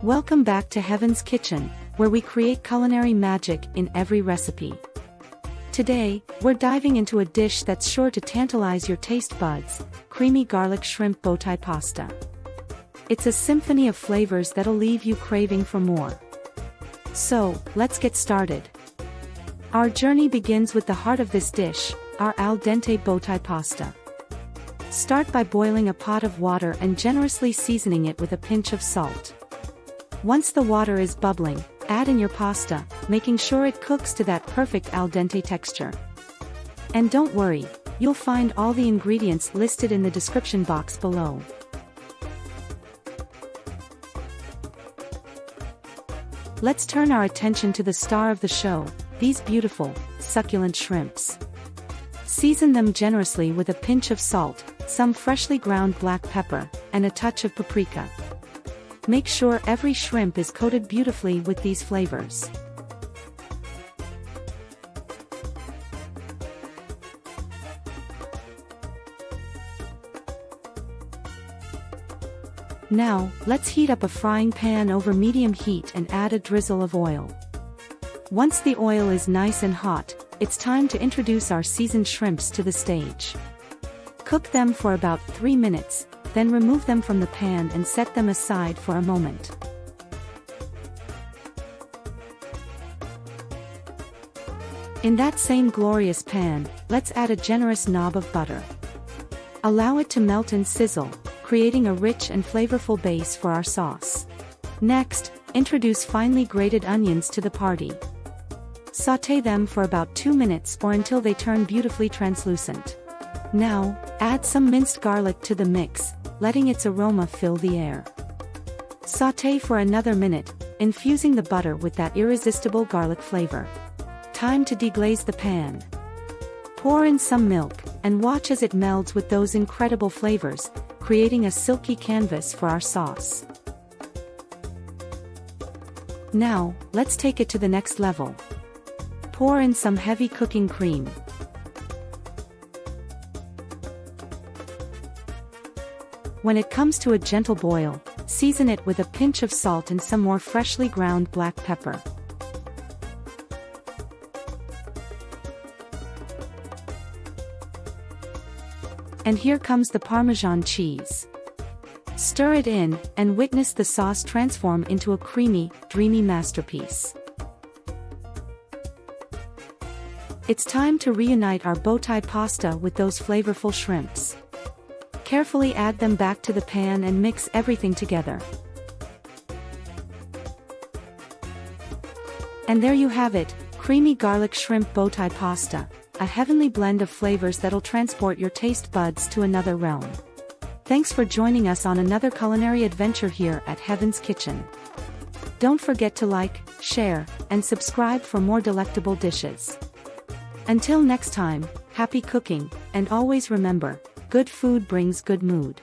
Welcome back to Heaven's Kitchen, where we create culinary magic in every recipe. Today, we're diving into a dish that's sure to tantalize your taste buds: creamy garlic shrimp bowtie pasta. It's a symphony of flavors that'll leave you craving for more. So, let's get started. Our journey begins with the heart of this dish, our al dente bowtie pasta. Start by boiling a pot of water and generously seasoning it with a pinch of salt. Once the water is bubbling, add in your pasta, making sure it cooks to that perfect al dente texture. And don't worry, you'll find all the ingredients listed in the description box below. Let's turn our attention to the star of the show, these beautiful, succulent shrimps. Season them generously with a pinch of salt, some freshly ground black pepper, and a touch of paprika. Make sure every shrimp is coated beautifully with these flavors. Now, let's heat up a frying pan over medium heat and add a drizzle of oil. Once the oil is nice and hot, it's time to introduce our seasoned shrimps to the stage. Cook them for about 3 minutes, then remove them from the pan and set them aside for a moment. In that same glorious pan, let's add a generous knob of butter. Allow it to melt and sizzle, creating a rich and flavorful base for our sauce. Next, introduce finely grated onions to the party. Sauté them for about 2 minutes or until they turn beautifully translucent. Now, add some minced garlic to the mix, letting its aroma fill the air. Sauté for another minute, infusing the butter with that irresistible garlic flavor. Time to deglaze the pan. Pour in some milk, and watch as it melds with those incredible flavors, creating a silky canvas for our sauce. Now, let's take it to the next level. Pour in some heavy cooking cream. When it comes to a gentle boil, season it with a pinch of salt and some more freshly ground black pepper. And here comes the Parmesan cheese. Stir it in, and witness the sauce transform into a creamy, dreamy masterpiece. It's time to reunite our bowtie pasta with those flavorful shrimps. Carefully add them back to the pan and mix everything together. And there you have it, creamy garlic shrimp bowtie pasta, a heavenly blend of flavors that'll transport your taste buds to another realm. Thanks for joining us on another culinary adventure here at Heaven's Kitchen. Don't forget to like, share, and subscribe for more delectable dishes. Until next time, happy cooking, and always remember, good food brings good mood.